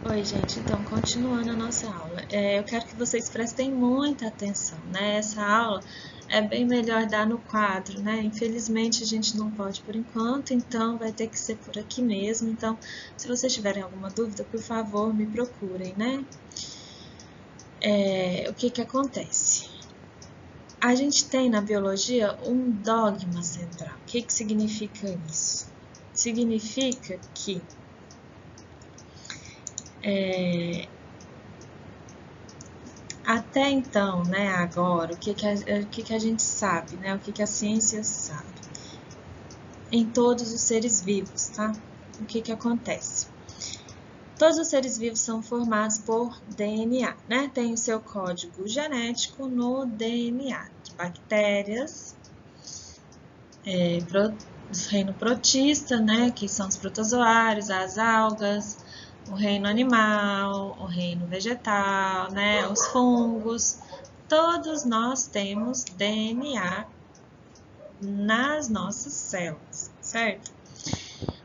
Oi, gente. Então, continuando a nossa aula, eu quero que vocês prestem muita atenção, né? Essa aula é bem melhor dar no quadro, né? Infelizmente, a gente não pode por enquanto, então vai ter que ser por aqui mesmo. Então, se vocês tiverem alguma dúvida, por favor, me procurem, né? O que acontece? A gente tem na biologia um dogma central. O que significa isso? Significa que até então, né, agora, o que a gente sabe, né, o que a ciência sabe em todos os seres vivos, tá? O que acontece? Todos os seres vivos são formados por DNA, né? Tem o seu código genético no DNA de bactérias, do reino protista, né, que são os protozoários, as algas, o reino animal, o reino vegetal, né, os fungos. Todos nós temos DNA nas nossas células, certo?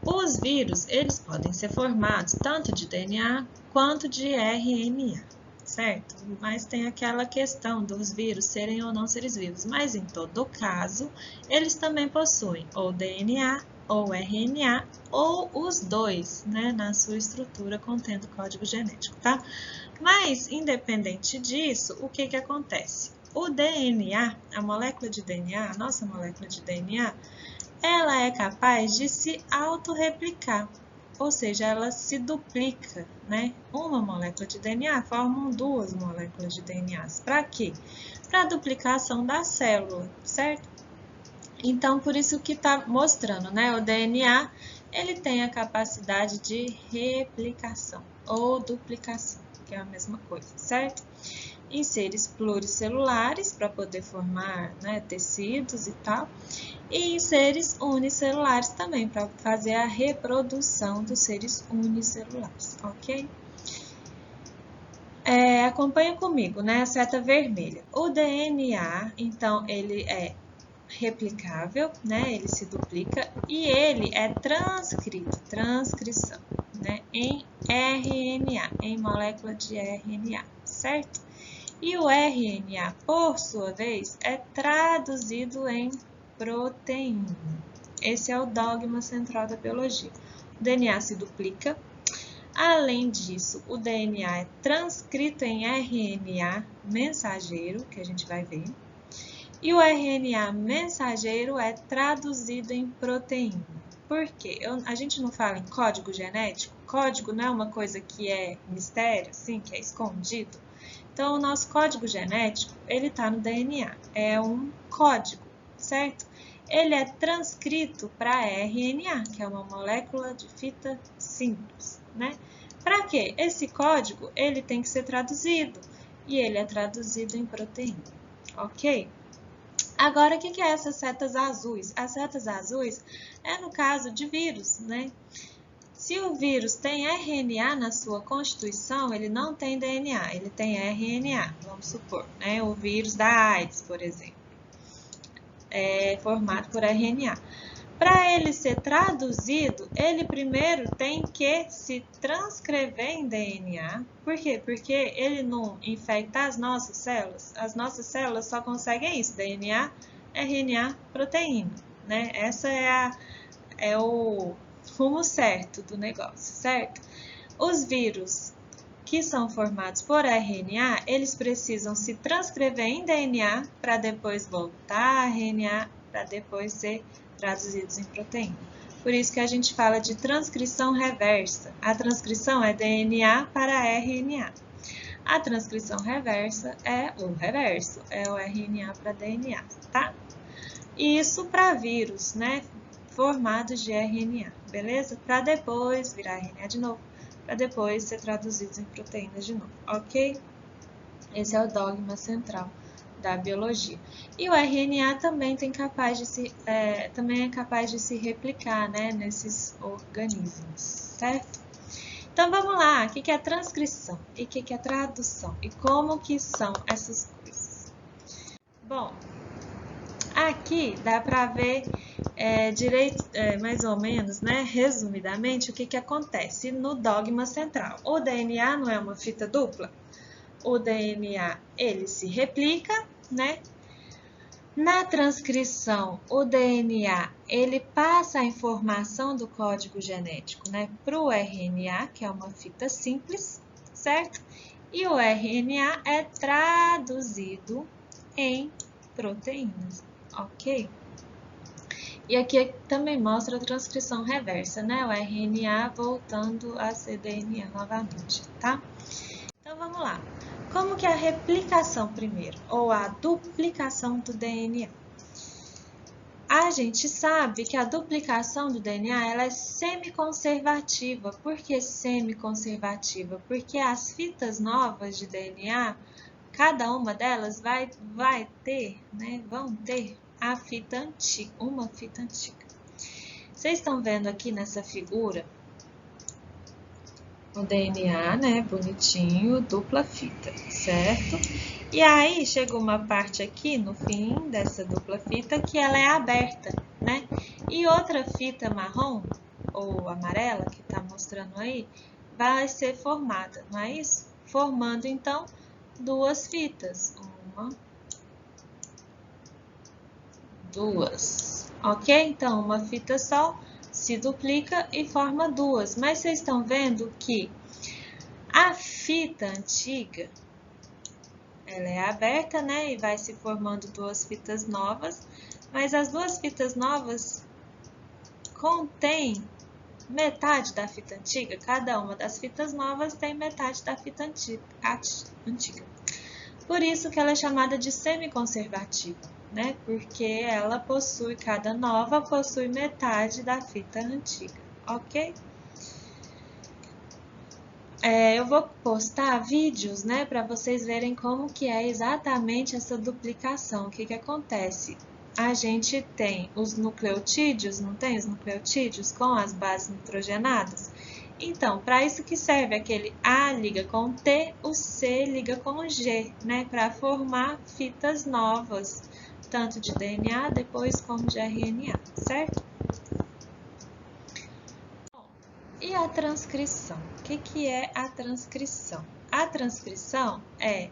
Os vírus, eles podem ser formados tanto de DNA quanto de RNA, certo? Mas tem aquela questão dos vírus serem ou não seres vivos, mas em todo caso, eles também possuem ou DNA ou RNA ou os dois, né, na sua estrutura contendo código genético, tá? Mas, independente disso, o que acontece? O DNA, a molécula de DNA, a nossa molécula de DNA, ela é capaz de se autorreplicar, ou seja, ela se duplica, né? Uma molécula de DNA formam duas moléculas de DNA. Para quê? Para a duplicação da célula, certo? Então, por isso que está mostrando, né? O DNA, ele tem a capacidade de replicação ou duplicação, que é a mesma coisa, certo? Em seres pluricelulares, para poder formar, né, tecidos e tal, e em seres unicelulares também, para fazer a reprodução dos seres unicelulares, ok? Acompanha comigo, né, a seta vermelha. O DNA, então, ele é replicável, né, ele se duplica e ele é transcrito, transcrição, né, em RNA, em molécula de RNA, certo? E o RNA, por sua vez, é traduzido em proteína. Esse é o dogma central da biologia. O DNA se duplica. Além disso, o DNA é transcrito em RNA mensageiro, que a gente vai ver. E o RNA mensageiro é traduzido em proteína. Por quê? A gente não fala em código genético? Código não é uma coisa que é mistério, assim, que é escondido? Então, o nosso código genético, ele está no DNA, é um código, certo? Ele é transcrito para RNA, que é uma molécula de fita simples, né? Para quê? Esse código, ele tem que ser traduzido, e ele é traduzido em proteína, ok? Agora, o que é essas setas azuis? As setas azuis é no caso de vírus, né? Se o vírus tem RNA na sua constituição, ele não tem DNA, ele tem RNA, vamos supor, né? O vírus da AIDS, por exemplo, é formado por RNA. Para ele ser traduzido, ele primeiro tem que se transcrever em DNA. Por quê? Porque ele não infecta as nossas células só conseguem isso, DNA, RNA, proteína, né? Essa é o rumo certo do negócio, certo? Os vírus que são formados por RNA, eles precisam se transcrever em DNA para depois voltar a RNA, para depois ser traduzidos em proteína. Por isso que a gente fala de transcrição reversa. A transcrição é DNA para RNA. A transcrição reversa é o reverso, é o RNA para DNA, tá? Isso para vírus, né? Formados de RNA, beleza? Para depois virar RNA de novo, para depois ser traduzidos em proteínas de novo, ok? Esse é o dogma central da biologia. E o RNA também, também é capaz de se replicar, né, nesses organismos, certo? Então vamos lá, o que é transcrição e o que é tradução e como que são essas coisas? Bom, aqui dá para ver mais ou menos, né, resumidamente, o que acontece no dogma central. O DNA não é uma fita dupla? O DNA, ele se replica, né? Na transcrição, o DNA, ele passa a informação do código genético, né, para o RNA, que é uma fita simples, certo? E o RNA é traduzido em proteínas, ok? E aqui também mostra a transcrição reversa, né? O RNA voltando a ser DNA novamente, tá? Então, vamos lá. Como que é a replicação primeiro, ou a duplicação do DNA? A gente sabe que a duplicação do DNA ela é semiconservativa. Por que semiconservativa? Porque as fitas novas de DNA, cada uma delas vão ter a fita antiga, uma fita antiga. Vocês estão vendo aqui nessa figura o DNA, né, bonitinho, dupla fita, certo? E aí chegou uma parte aqui no fim dessa dupla fita que ela é aberta, né? E outra fita marrom ou amarela que tá mostrando aí vai ser formada, não é isso? Formando então duas fitas, uma, duas, ok? Então uma fita só se duplica e forma duas, mas vocês estão vendo que a fita antiga, ela é aberta, né, e vai se formando duas fitas novas, mas as duas fitas novas contêm metade da fita antiga, cada uma das fitas novas tem metade da fita antiga. Por isso que ela é chamada de semiconservativa, né, porque ela possui, cada nova possui metade da fita antiga, ok? Eu vou postar vídeos, né, para vocês verem como que é exatamente essa duplicação. O que acontece? A gente tem os nucleotídeos, não tem os nucleotídeos com as bases nitrogenadas? Então, para isso que serve aquele A liga com T, o C liga com o G, né, para formar fitas novas, tanto de DNA depois como de RNA, certo? E a transcrição? O que é a transcrição? A transcrição é,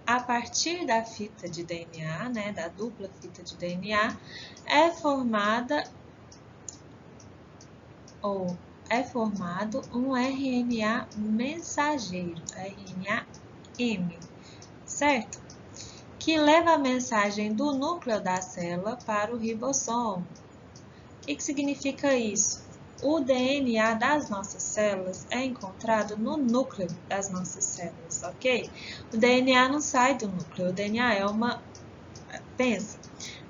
a partir da fita de DNA, né, da dupla fita de DNA, é formado um RNA mensageiro, RNA-M, certo? Que leva a mensagem do núcleo da célula para o ribossomo. O que significa isso? O DNA das nossas células é encontrado no núcleo das nossas células, ok? O DNA não sai do núcleo, o DNA é uma... Pensa,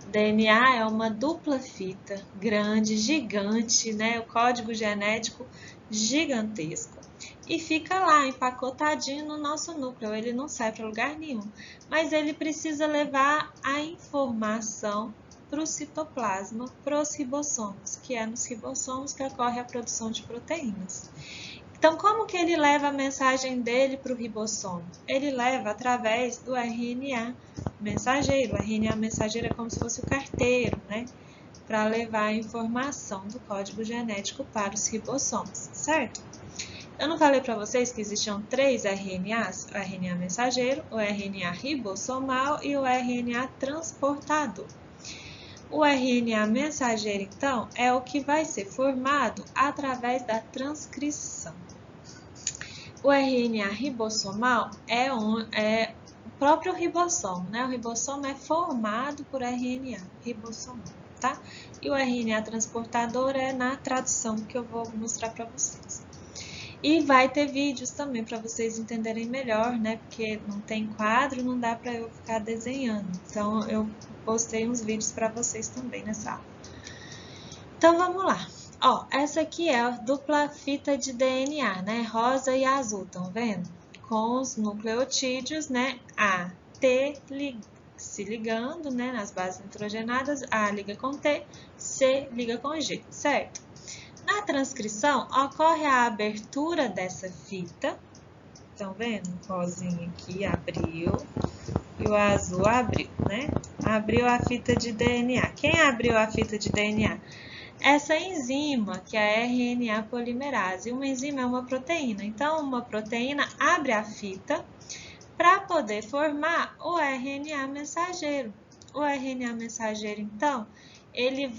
o DNA é uma dupla fita grande, gigante, né? O código genético gigantesco. E fica lá, empacotadinho no nosso núcleo, ele não sai para lugar nenhum. Mas ele precisa levar a informação para o citoplasma, para os ribossomos, que é nos ribossomos que ocorre a produção de proteínas. Então, como que ele leva a mensagem dele para o ribossomo? Ele leva através do RNA mensageiro. O RNA mensageiro é como se fosse o carteiro, né? Para levar a informação do código genético para os ribossomos, certo? Eu não falei para vocês que existiam 3 RNAs? O RNA mensageiro, o RNA ribossomal e o RNA transportador. O RNA mensageiro, então, é o que vai ser formado através da transcrição. O RNA ribossomal é o próprio ribossomo, né? O ribossomo é formado por RNA ribossomal, tá? E o RNA transportador é na tradução que eu vou mostrar para vocês. E vai ter vídeos também para vocês entenderem melhor, né? Porque não tem quadro, não dá para eu ficar desenhando. Então, eu postei uns vídeos para vocês também nessa aula. Então, vamos lá. Ó, essa aqui é a dupla fita de DNA, né? Rosa e azul, estão vendo? Com os nucleotídeos, né? A, T se ligando, né? Nas bases nitrogenadas, A liga com T, C liga com G, certo? Na transcrição, ocorre a abertura dessa fita. Estão vendo? O rosinho aqui abriu e o azul abriu, né? Abriu a fita de DNA. Quem abriu a fita de DNA? Essa enzima, que é a RNA polimerase. Uma enzima é uma proteína. Então, uma proteína abre a fita para poder formar o RNA mensageiro. O RNA mensageiro, então, ele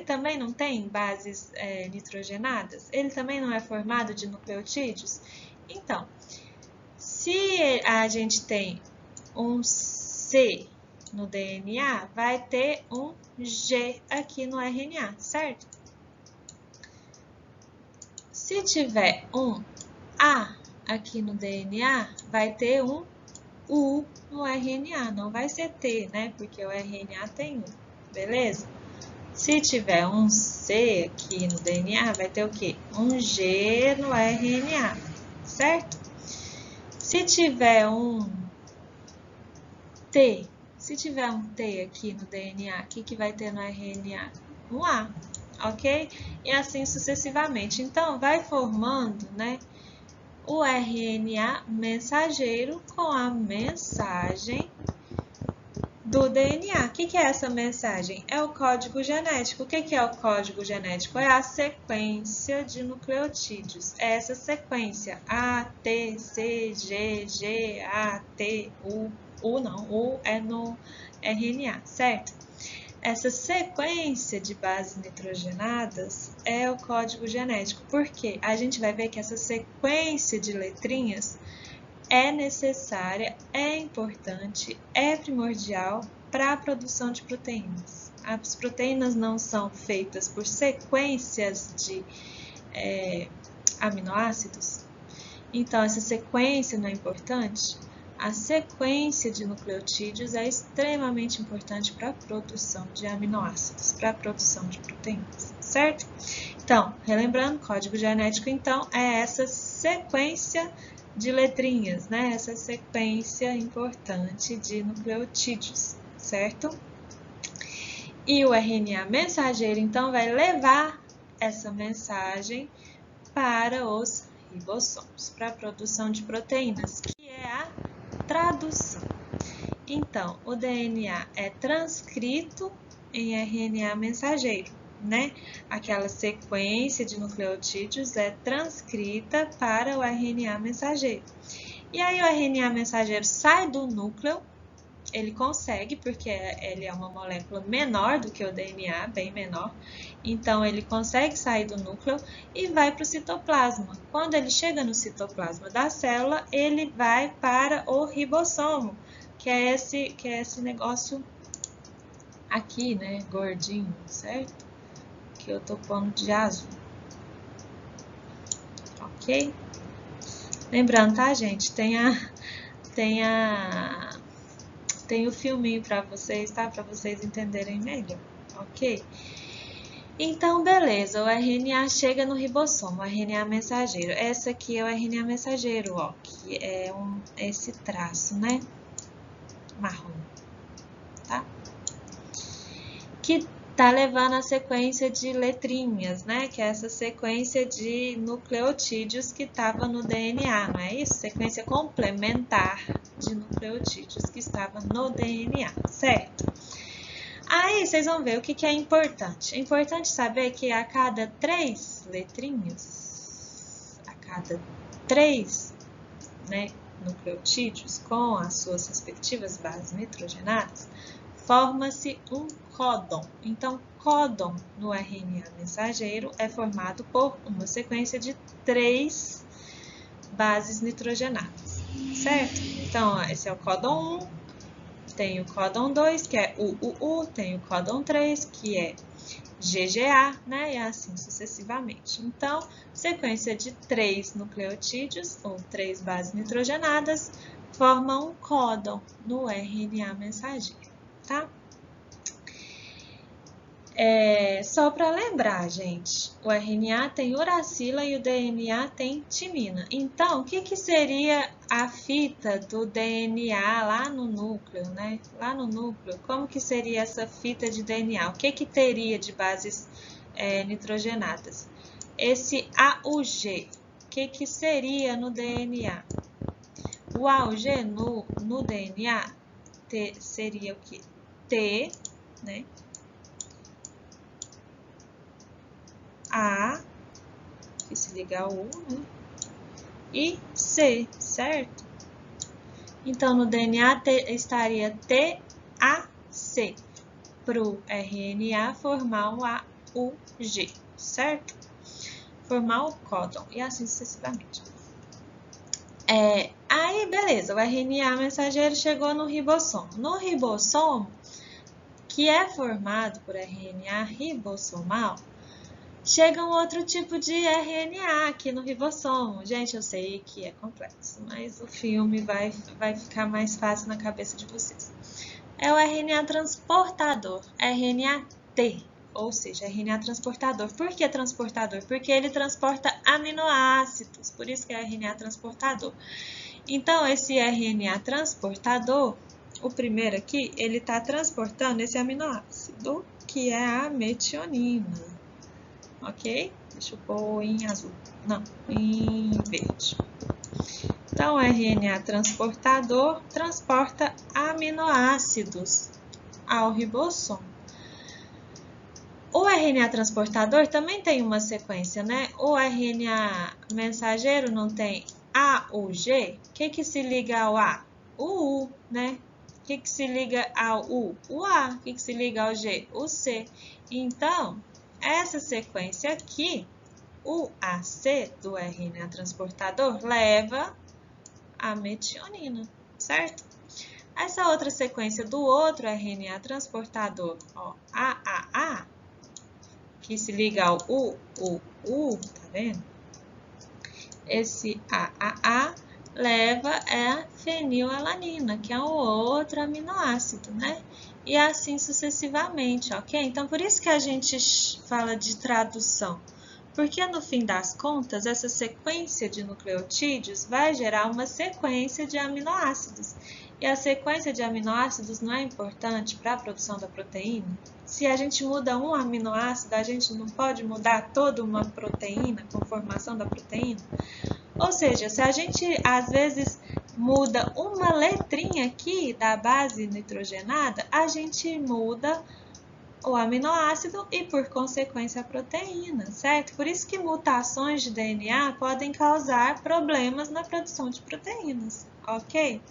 também não tem bases nitrogenadas? Ele também não é formado de nucleotídeos? Então, se a gente tem um C no DNA, vai ter um G aqui no RNA, certo? Se tiver um A aqui no DNA, vai ter um U no RNA, não vai ser T, né? Porque o RNA tem U, beleza? Se tiver um C aqui no DNA, vai ter o quê? Um G no RNA, certo? Se tiver um T, se tiver um T aqui no DNA, o que vai ter no RNA? Um A, ok? E assim sucessivamente. Então, vai formando, né, o RNA mensageiro com a mensagem do DNA. O que é essa mensagem? É o código genético. O que é o código genético? É a sequência de nucleotídeos. É essa sequência A, T, C, G, G, A, T, U. U é no RNA, certo? Essa sequência de bases nitrogenadas é o código genético. Por quê? A gente vai ver que essa sequência de letrinhas é necessária, é importante, é primordial para a produção de proteínas. As proteínas não são feitas por sequências de aminoácidos, então essa sequência não é importante? A sequência de nucleotídeos é extremamente importante para a produção de aminoácidos, para a produção de proteínas, certo? Então, relembrando, código genético, então, é essa sequência de letrinhas, né? Essa sequência importante de nucleotídeos, certo? E o RNA mensageiro, então, vai levar essa mensagem para os ribossomos, para a produção de proteínas, que é a tradução. Então, o DNA é transcrito em RNA mensageiro, né? Aquela sequência de nucleotídeos é transcrita para o RNA mensageiro. E aí o RNA mensageiro sai do núcleo, ele consegue, porque ele é uma molécula menor do que o DNA, bem menor, então ele consegue sair do núcleo e vai para o citoplasma. Quando ele chega no citoplasma da célula, ele vai para o ribossomo, que é esse negócio aqui, né, gordinho, certo? Que eu tô pondo de azul. Ok? Lembrando, tá, gente? Tem o filminho para vocês, tá? Para vocês entenderem melhor, ok? Então, beleza, o RNA chega no ribossomo, o RNA mensageiro. Essa aqui é o RNA mensageiro, ó, que é esse traço, né? Marrom, tá? Que tá levando a sequência de letrinhas, né? Que é essa sequência de nucleotídeos que estava no DNA, não é isso? Sequência complementar de nucleotídeos que estava no DNA, certo? Aí vocês vão ver o que é importante. É importante saber que a cada 3 letrinhas, a cada 3, né, nucleotídeos com as suas respectivas bases nitrogenadas, forma-se um códon. Então, códon no RNA mensageiro é formado por uma sequência de 3 bases nitrogenadas, certo? Então, esse é o códon 1, tem o códon 2, que é UUU, tem o códon 3, que é GGA, né? E assim sucessivamente. Então, sequência de 3 nucleotídeos, ou 3 bases nitrogenadas, formam um códon no RNA mensageiro, tá? Só para lembrar, gente, o RNA tem uracila e o DNA tem timina. Então, o que seria a fita do DNA lá no núcleo, né? Lá no núcleo, como que seria essa fita de DNA? O que teria de bases nitrogenadas? Esse AUG, o que seria no DNA? O AUG no DNA seria o que? T, né? A, que se liga ao U, né? E C, certo? Então, no DNA estaria TAC, para o RNA formar o AUG, certo? Formar o códon, e assim sucessivamente. Aí, beleza, o RNA mensageiro chegou no ribossomo. No ribossomo, que é formado por RNA ribossomal, chega um outro tipo de RNA aqui no ribossomo. Gente, eu sei que é complexo, mas o filme vai ficar mais fácil na cabeça de vocês. É o RNA transportador, RNA-T, ou seja, RNA transportador. Por que transportador? Porque ele transporta aminoácidos, por isso que é RNA transportador. Então, esse RNA transportador, o primeiro aqui, ele está transportando esse aminoácido, que é a metionina. Ok? Deixa eu pôr em azul. Não, em verde. Então, o RNA transportador transporta aminoácidos ao ribossomo. O RNA transportador também tem uma sequência, né? O RNA mensageiro não tem A ou G? O que se liga ao A? O U, né? O que se liga ao U? O A. O que se liga ao G? O C. Então, essa sequência aqui, o AC do RNA transportador, leva a metionina, certo? Essa outra sequência do outro RNA transportador, ó, AAA, que se liga ao U, tá vendo? Esse AAA leva a fenilalanina, que é um outro aminoácido, né? E assim sucessivamente, ok? Então, por isso que a gente fala de tradução. Porque, no fim das contas, essa sequência de nucleotídeos vai gerar uma sequência de aminoácidos. E a sequência de aminoácidos não é importante para a produção da proteína? Se a gente muda um aminoácido, a gente não pode mudar toda uma proteína, a conformação da proteína? Ou seja, se a gente, às vezes, muda uma letrinha aqui da base nitrogenada, a gente muda o aminoácido e, por consequência, a proteína, certo? Por isso que mutações de DNA podem causar problemas na produção de proteínas, ok?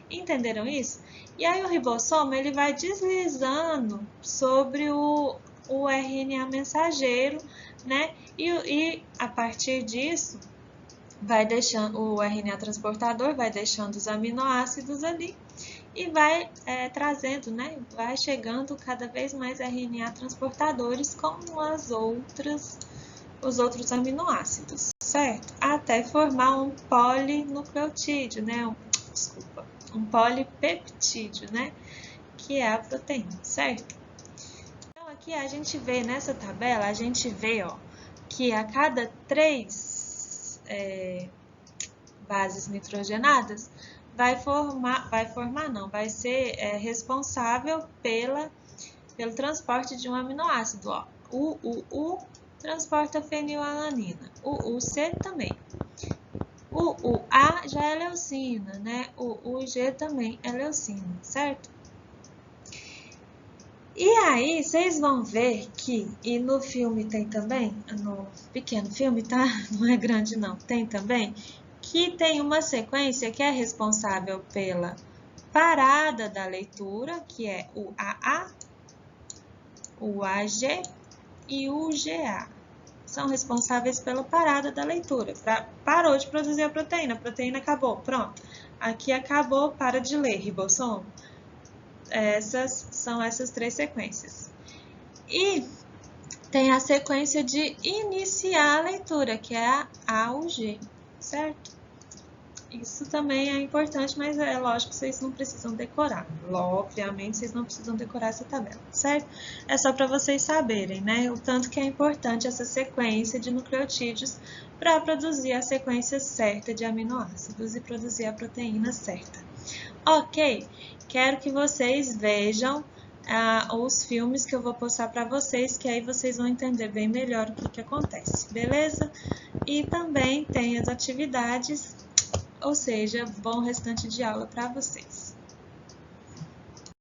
Entenderam isso? E aí o ribossomo, ele vai deslizando sobre o RNA mensageiro, né? E a partir disso, vai deixando o RNA transportador, vai deixando os aminoácidos ali e vai trazendo, né? Vai chegando cada vez mais RNA transportadores com os outros aminoácidos, certo? Até formar um polinucleotídeo, né? Um polipeptídeo, né? Que é a proteína, certo? Então, aqui a gente vê, nessa tabela, a gente vê, ó, que a cada 3 bases nitrogenadas vai ser responsável pelo transporte de um aminoácido, ó. O UU transporta fenilalanina, o UC também. O UA já é leucina, né? O UG também é leucina, certo? E aí, vocês vão ver que, e no filme tem também, no pequeno filme, tá? Não é grande não, tem também, que tem uma sequência que é responsável pela parada da leitura, que é o AA, o AG e o GA. São responsáveis pela parada da leitura. Parou de produzir a proteína acabou, pronto. Aqui acabou, para de ler, ribossomo. São essas 3 sequências. E tem a sequência de iniciar a leitura, que é a AUG, certo? Isso também é importante, mas é lógico que vocês não precisam decorar. Obviamente, vocês não precisam decorar essa tabela, certo? É só para vocês saberem, né? O tanto que é importante essa sequência de nucleotídeos para produzir a sequência certa de aminoácidos e produzir a proteína certa. Ok? Quero que vocês vejam os filmes que eu vou postar para vocês, que aí vocês vão entender bem melhor o que acontece, beleza? E também tem as atividades, ou seja, bom restante de aula para vocês.